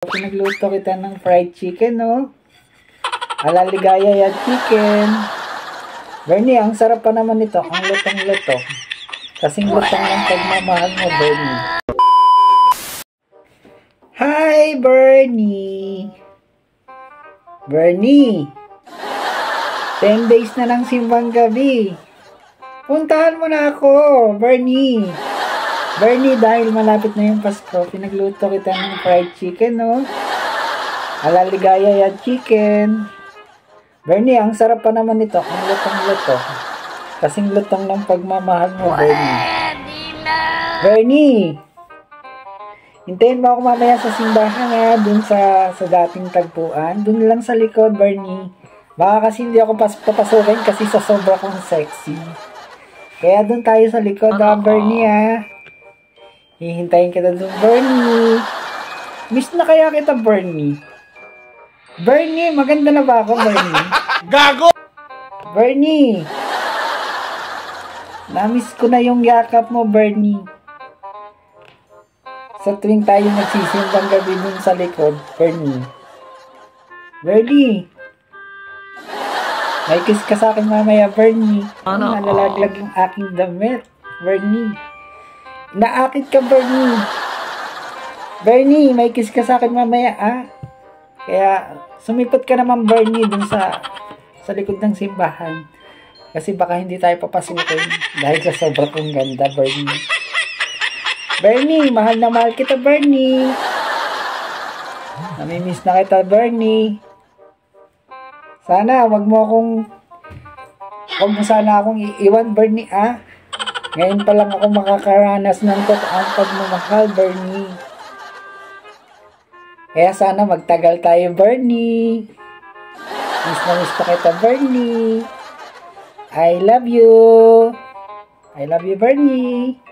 Pinagluto kita ng fried chicken, no? Alaligaya yan chicken. Bernie, ang sarap pa naman nito. Ang lutong-luto. Kasing lutong ng pagmamahal mo, Bernie. Hi, Bernie! Bernie! 10 days na ng simbang gabi. Puntahan mo na ako, Bernie! Bernie, dahil malapit na yung Pasko, pinagluto kita ng fried chicken, no? Alaligaya yan chicken. Bernie, ang sarap pa naman nito. Ang lutong-luto. Kasing lutong ng pagmamahal mo, Bernie. Bernie! Hintayin mo ako mamaya sa simbahan, ha? Dun sa dating tagpuan. Dun lang sa likod, Bernie. Baka kasi hindi ako papasukin kasi sa sobra kong sexy. Kaya dun tayo sa likod, ha, Bernie, ha? Hihintayin kita dun, Bernie. Miss na kaya kita, Bernie. Bernie, maganda na ba ako, Bernie? Gago! Bernie! Namiss ko na yung yakap mo, Bernie. Sa tuwing tayo nagsisimbang gabi dun sa likod, Bernie. Bernie! May kiss ka sa akin mamaya, Bernie. Nalalaglag yung aking damit, Bernie. Naakit ka, Bernie. Bernie, may kiss ka sa akin mamaya, ah. Kaya, sumipot ka naman, Bernie, dun sa likod ng simbahan. Kasi baka hindi tayo papasukin dahil sa sobra kong ganda, Bernie. Bernie, mahal na mahal kita, Bernie. Namimiss na kita, Bernie. Sana, wag mo sana akong iiwan, Bernie, ah. Ngayon pa lang ako makakaranas ng totoong pagmamahal, Bernie. Kaya sana magtagal tayo, Bernie. Miss na kita, Bernie. I love you. I love you, Bernie.